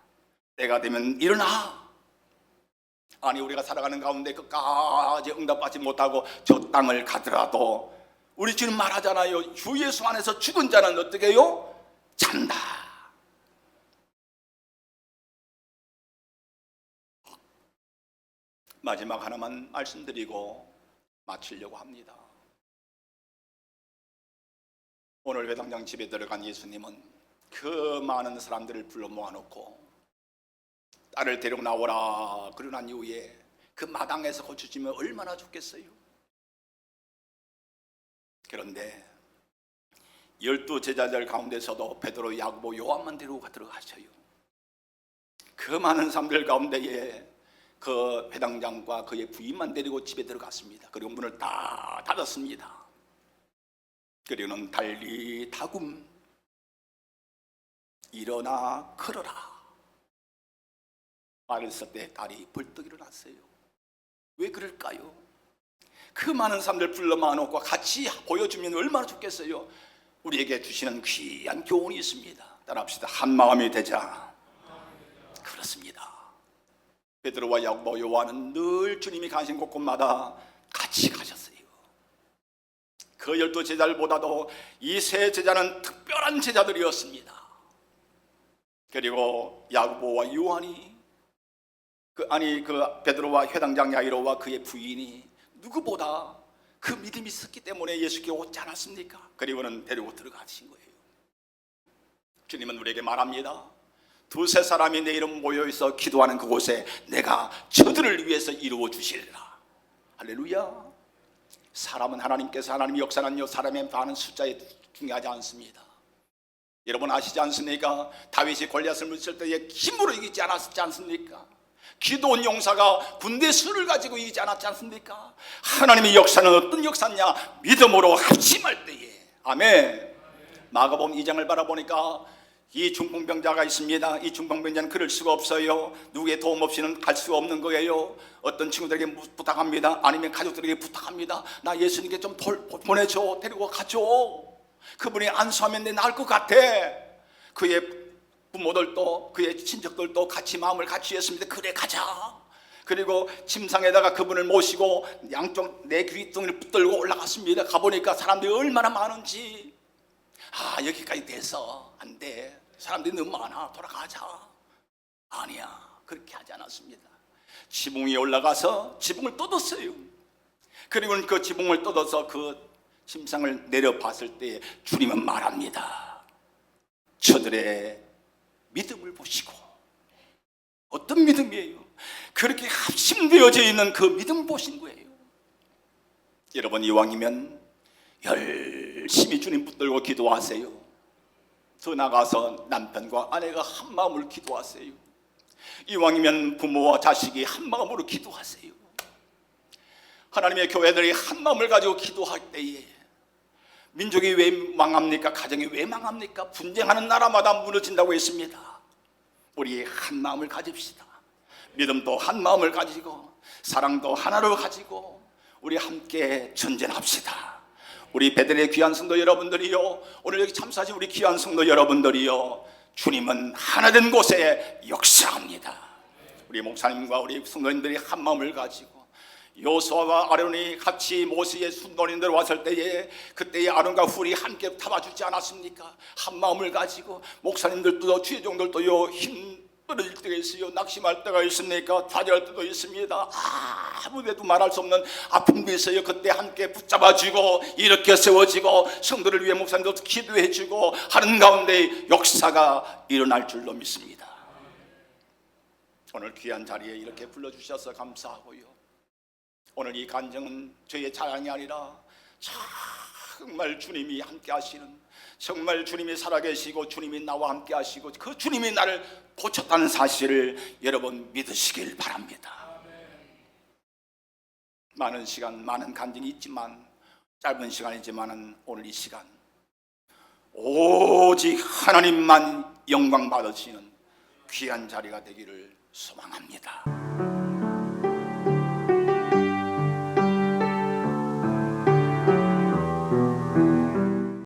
때가 되면 일어나. 아니, 우리가 살아가는 가운데 끝까지 응답받지 못하고 저 땅을 가더라도 우리 주님 말하잖아요. 주 예수 안에서 죽은 자는 어떻게 해요? 잔다. 마지막 하나만 말씀드리고 마치려고 합니다. 오늘 회당장 집에 들어간 예수님은 그 많은 사람들을 불러 모아놓고 딸을 데리고 나오라 그러고 난 이후에 그 마당에서 고쳐지면 얼마나 좋겠어요. 그런데 12 제자들 가운데서도 베드로, 야고보, 요한만 데리고 들어가셔요. 그 많은 사람들 가운데에 그 회당장과 그의 부인만 데리고 집에 들어갔습니다. 그리고 문을 다 닫았습니다. 그리고는 달리 다굼 일어나 걸어라 말을 했을 때 딸이 벌떡 일어났어요. 왜 그럴까요? 그 많은 사람들 불러 모아놓고 같이 보여주면 얼마나 좋겠어요. 우리에게 주시는 귀한 교훈이 있습니다. 따라합시다. 한 마음이 되자. 그렇습니다. 베드로와 야고보, 요한은 늘 주님이 가신 곳곳마다 같이 가셨어요. 그 12제자들보다도 이 세 제자는 특별한 제자들이었습니다. 그리고 야고보와 요한이 그 베드로와 회당장 야이로와 그의 부인이 누구보다 그 믿음이 있었기 때문에 예수께 오지 않았습니까? 그리고는 데리고 들어가신 거예요. 주님은 우리에게 말합니다. 두세 사람이 내 이름 모여있어 기도하는 그곳에 내가 저들을 위해서 이루어 주시리라. 할렐루야. 사람은 하나님이 역사는요, 사람의 많은 숫자에 중요하지 않습니다. 여러분 아시지 않습니까? 다윗이 골리앗을 물칠 때에 힘으로 이기지 않았지 않습니까? 기도원 용사가 군대 수를 가지고 이기지 않았지 않습니까? 하나님의 역사는 어떤 역사냐? 믿음으로 합심할 때에. 아멘. 마가복음 2장을 바라보니까 이 중풍병자가 있습니다. 이 중풍병자는 그럴 수가 없어요. 누구의 도움 없이는 갈 수가 없는 거예요. 어떤 친구들에게 부탁합니다. 아니면 가족들에게 부탁합니다. 나 예수님께 좀 보내줘. 데리고 가줘. 그분이 안수하면 내 나을 것 같아. 그의 부모들도 그의 친척들도 같이 마음을 같이 했습니다. 그래 가자. 그리고 침상에다가 그분을 모시고 양쪽 내 귀퉁이를 붙들고 올라갔습니다. 가보니까 사람들이 얼마나 많은지. 여기까지 돼서 안 돼. 사람들이 너무 많아. 돌아가자. 아니야. 그렇게 하지 않았습니다. 지붕 위에 올라가서 지붕을 뜯었어요. 그리고는 그 지붕을 뜯어서 그 침상을 내려봤을 때 주님은 말합니다. 저들의 믿음을 보시고. 어떤 믿음이에요? 그렇게 합심되어져 있는 그 믿음을 보신 거예요. 여러분 이왕이면 열심히 주님 붙들고 기도하세요. 더 나가서 남편과 아내가 한 마음으로 기도하세요. 이왕이면 부모와 자식이 한 마음으로 기도하세요. 하나님의 교회들이 한 마음을 가지고 기도할 때에 민족이 왜 망합니까? 가정이 왜 망합니까? 분쟁하는 나라마다 무너진다고 했습니다. 우리 한 마음을 가집시다. 믿음도 한 마음을 가지고 사랑도 하나로 가지고 우리 함께 전쟁합시다. 우리 베들레 귀한 성도 여러분들이요, 오늘 여기 참사하신 우리 귀한 성도 여러분들이요, 주님은 하나된 곳에 역사합니다. 우리 목사님과 우리 성도님들이 한 마음을 가지고 여호수아와 아론이 같이 모세의 순도인들 왔을 때에 그때의 아론과 훌이 함께 잡아주지 않았습니까? 한 마음을 가지고 목사님들도 주의종들도요 힘 떨어질 때가 있어요. 낙심할 때가 있습니까? 좌절할 때도 있습니다. 아무데도 말할 수 없는 아픔도 있어요. 그때 함께 붙잡아주고 이렇게 세워지고 성도를 위해 목사님도 기도해주고 하는 가운데 역사가 일어날 줄로 믿습니다. 오늘 귀한 자리에 이렇게 불러주셔서 감사하고요. 오늘 이 간증은 저의 자랑이 아니라 정말 주님이 함께 하시는, 정말 주님이 살아계시고 주님이 나와 함께 하시고 그 주님이 나를 고쳤다는 사실을 여러분 믿으시길 바랍니다. 많은 시간, 많은 간증이 있지만 짧은 시간이지만 오늘 이 시간 오직 하나님만 영광 받으시는 귀한 자리가 되기를 소망합니다.